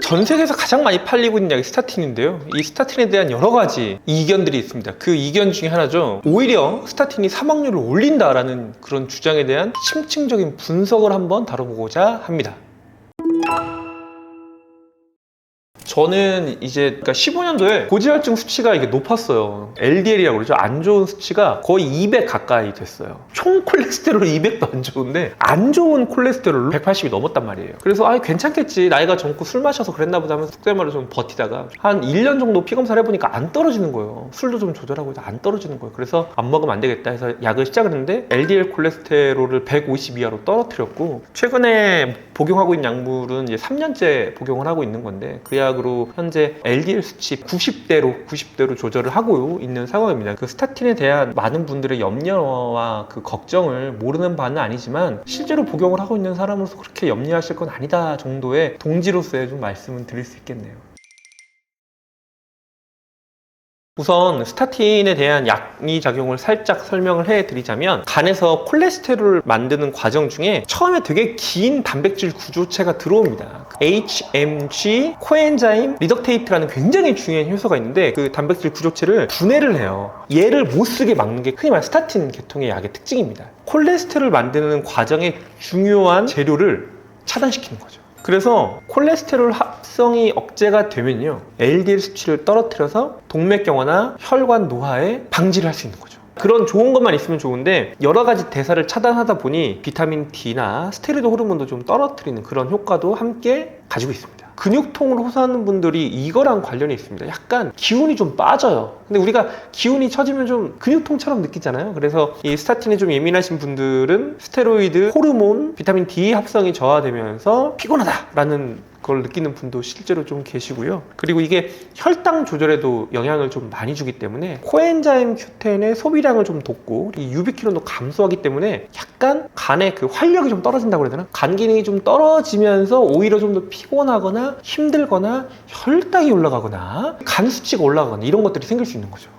전 세계에서 가장 많이 팔리고 있는 약이 스타틴인데요. 이 스타틴에 대한 여러 가지 이견들이 있습니다. 그 이견 중에 하나죠. 오히려 스타틴이 사망률을 올린다라는 그런 주장에 대한 심층적인 분석을 한번 다뤄보고자 합니다. 저는 이제 15년도에 고지혈증 수치가 이게 높았어요. LDL이라고 그러죠. 안 좋은 수치가 거의 200 가까이 됐어요. 총 콜레스테롤 200도 안 좋은데 안 좋은 콜레스테롤로 180이 넘었단 말이에요. 그래서 괜찮겠지. 나이가 젊고 술 마셔서 그랬나 보다 하면서 속되말로 좀 버티다가 한 1년 정도 피 검사를 해보니까 안 떨어지는 거예요. 술도 좀 조절하고 해도 안 떨어지는 거예요. 그래서 안 먹으면 안 되겠다 해서 약을 시작을 했는데 LDL 콜레스테롤을 150 이하로 떨어뜨렸고, 최근에 복용하고 있는 약물은 이제 3년째 복용을 하고 있는 건데, 그 약으로 현재 LDL 수치 90대로 조절을 하고 있는 상황입니다. 그 스타틴에 대한 많은 분들의 염려와 그 걱정을 모르는 바는 아니지만, 실제로 복용을 하고 있는 사람으로서 그렇게 염려하실 건 아니다 정도의 동지로서의 좀 말씀을 드릴 수 있겠네요. 우선 스타틴에 대한 약리작용을 살짝 설명을 해드리자면, 간에서 콜레스테롤을 만드는 과정 중에 처음에 되게 긴 단백질 구조체가 들어옵니다. HMG 코엔자임 리덕테이트라는 굉장히 중요한 효소가 있는데, 그 단백질 구조체를 분해를 해요. 얘를 못 쓰게 막는 게 흔히 말하는 스타틴 계통의 약의 특징입니다. 콜레스테롤을 만드는 과정의 중요한 재료를 차단시키는 거죠. 그래서 콜레스테롤 합성이 억제가 되면요, LDL 수치를 떨어뜨려서 동맥경화나 혈관 노화에 방지를 할 수 있는 거죠. 그런 좋은 것만 있으면 좋은데, 여러 가지 대사를 차단하다 보니 비타민 D나 스테로이드 호르몬도 좀 떨어뜨리는 그런 효과도 함께 가지고 있습니다. 근육통을 호소하는 분들이 이거랑 관련이 있습니다. 약간 기운이 좀 빠져요. 근데 우리가 기운이 처지면 좀 근육통처럼 느끼잖아요. 그래서 이 스타틴에 좀 예민하신 분들은 스테로이드, 호르몬, 비타민 D 합성이 저하되면서 피곤하다라는 그걸 느끼는 분도 실제로 좀 계시고요. 그리고 이게 혈당 조절에도 영향을 좀 많이 주기 때문에 코엔자임 Q10의 소비량을 좀 돕고, 이 유비퀴론도 감소하기 때문에 약간 간의 그 활력이 좀 떨어진다고 해야 되나? 간 기능이 좀 떨어지면서 오히려 좀 더 피곤하거나 힘들거나 혈당이 올라가거나 간 수치가 올라가거나 이런 것들이 생길 수 있는 거죠.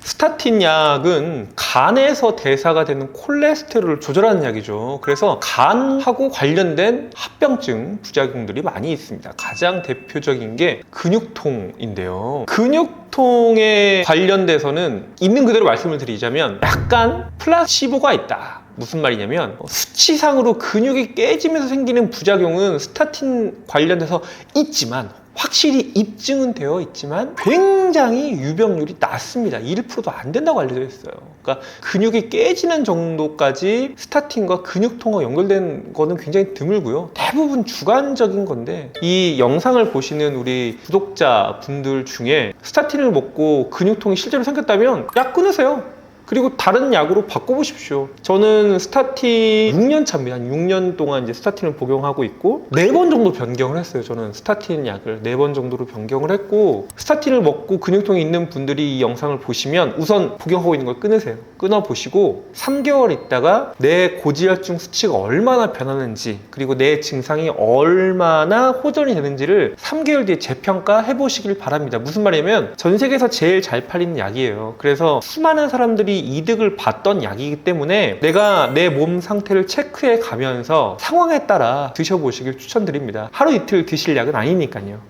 스타틴 약은 간에서 대사가 되는 콜레스테롤을 조절하는 약이죠. 그래서 간하고 관련된 합병증 부작용들이 많이 있습니다. 가장 대표적인 게 근육통인데요. 근육통에 관련돼서는 있는 그대로 말씀을 드리자면 약간 플라시보가 있다. 무슨 말이냐면, 수치상으로 근육이 깨지면서 생기는 부작용은 스타틴 관련돼서 있지만, 확실히 입증은 되어 있지만 굉장히 유병률이 낮습니다. 1%도 안 된다고 알려져 있어요. 그러니까 근육이 깨지는 정도까지 스타틴과 근육통과 연결된 거는 굉장히 드물고요. 대부분 주관적인 건데, 이 영상을 보시는 우리 구독자분들 중에 스타틴을 먹고 근육통이 실제로 생겼다면 약 끊으세요. 그리고 다른 약으로 바꿔보십시오. 저는 스타틴 6년 차입니다. 6년 동안 이제 스타틴을 복용하고 있고, 4번 정도 변경을 했어요. 저는 스타틴 약을 4번 정도로 변경을 했고, 스타틴을 먹고 근육통이 있는 분들이 이 영상을 보시면 우선 복용하고 있는 걸 끊으세요. 끊어보시고 3개월 있다가 내 고지혈증 수치가 얼마나 변하는지, 그리고 내 증상이 얼마나 호전이 되는지를 3개월 뒤에 재평가해 보시길 바랍니다. 무슨 말이냐면, 전 세계에서 제일 잘 팔리는 약이에요. 그래서 수많은 사람들이 이득을 봤던 약이기 때문에 내가 내 몸 상태를 체크해 가면서 상황에 따라 드셔보시길 추천드립니다. 하루 이틀 드실 약은 아니니까요.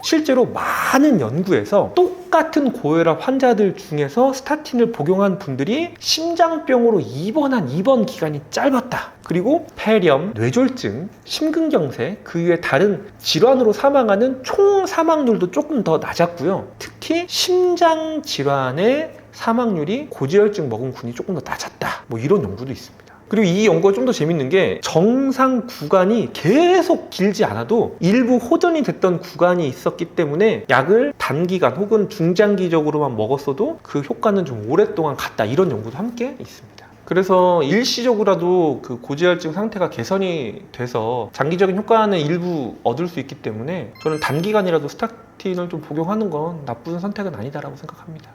실제로 많은 연구에서 똑같은 고혈압 환자들 중에서 스타틴을 복용한 분들이 심장병으로 입원한 입원 기간이 짧았다. 그리고 폐렴, 뇌졸중, 심근경색, 그 이외 다른 질환으로 사망하는 총 사망률도 조금 더 낮았고요. 특히 심장 질환의 사망률이 고지혈증 먹은 군이 조금 더 낮았다. 이런 연구도 있습니다. 그리고 이 연구가 좀 더 재밌는 게, 정상 구간이 계속 길지 않아도 일부 호전이 됐던 구간이 있었기 때문에 약을 단기간 혹은 중장기적으로만 먹었어도 그 효과는 좀 오랫동안 갔다. 이런 연구도 함께 있습니다. 그래서 일시적으로라도 그 고지혈증 상태가 개선이 돼서 장기적인 효과는 일부 얻을 수 있기 때문에 저는 단기간이라도 스타틴을 좀 복용하는 건 나쁜 선택은 아니다라고 생각합니다.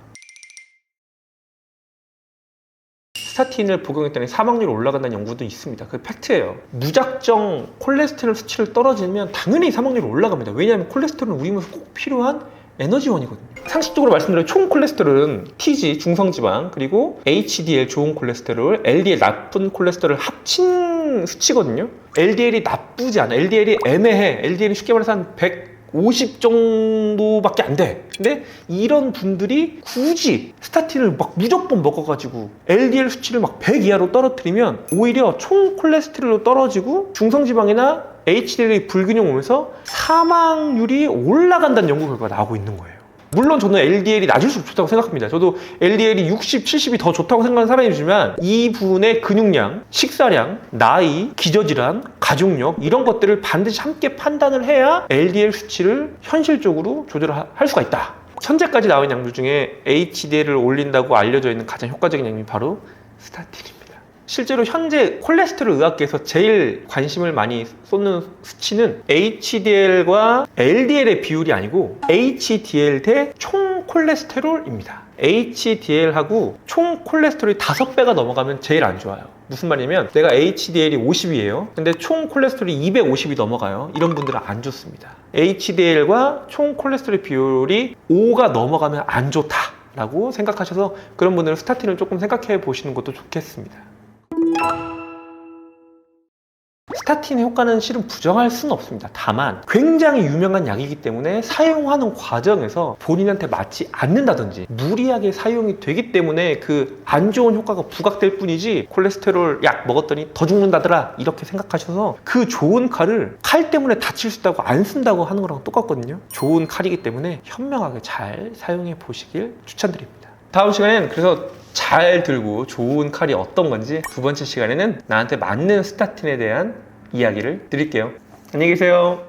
스타틴을 복용했더니 사망률이 올라간다는 연구도 있습니다. 그게 팩트예요. 무작정 콜레스테롤 수치를 떨어지면 당연히 사망률이 올라갑니다. 왜냐하면 콜레스테롤은 우리 몸에서 꼭 필요한 에너지원이거든요. 상식적으로 말씀드리면 총 콜레스테롤은 TG 중성지방, 그리고 HDL 좋은 콜레스테롤, LDL 나쁜 콜레스테롤을 합친 큰 수치거든요. LDL이 나쁘지 않아. LDL이 애매해. LDL이 쉽게 말해서 한 150 정도밖에 안 돼. 근데 이런 분들이 굳이 스타틴을 막 무조건 먹어가지고 LDL 수치를 막 100 이하로 떨어뜨리면 오히려 총 콜레스테롤로 떨어지고 중성지방이나 HDL이 불균형 오면서 사망률이 올라간다는 연구 결과가 나오고 있는 거예요. 물론 저는 LDL이 낮을수록 좋다고 생각합니다. 저도 LDL이 60, 70이 더 좋다고 생각하는 사람이지만 이분의 근육량, 식사량, 나이, 기저질환, 가족력 이런 것들을 반드시 함께 판단을 해야 LDL 수치를 현실적으로 조절할 수가 있다. 현재까지 나온 약물 중에 HDL을 올린다고 알려져 있는 가장 효과적인 약물이 바로 스타틴입니다. 실제로 현재 콜레스테롤 의학계에서 제일 관심을 많이 쏟는 수치는 HDL과 LDL의 비율이 아니고 HDL 대 총 콜레스테롤입니다. HDL하고 총 콜레스테롤이 5배가 넘어가면 제일 안 좋아요. 무슨 말이냐면 내가 HDL이 50이에요. 근데 총 콜레스테롤이 250이 넘어가요. 이런 분들은 안 좋습니다. HDL과 총 콜레스테롤 비율이 5가 넘어가면 안 좋다라고 생각하셔서 그런 분들은 스타틴을 조금 생각해 보시는 것도 좋겠습니다. 스타틴의 효과는 실은 부정할 수는 없습니다. 다만 굉장히 유명한 약이기 때문에 사용하는 과정에서 본인한테 맞지 않는다든지 무리하게 사용이 되기 때문에 그 안 좋은 효과가 부각될 뿐이지 콜레스테롤 약 먹었더니 더 죽는다더라 이렇게 생각하셔서 그 좋은 칼을 칼 때문에 다칠 수 있다고 안 쓴다고 하는 거랑 똑같거든요. 좋은 칼이기 때문에 현명하게 잘 사용해 보시길 추천드립니다. 다음 시간에는 그래서 잘 들고 좋은 칼이 어떤 건지 두 번째 시간에는 나한테 맞는 스타틴에 대한 이야기를 드릴게요. 안녕히 계세요.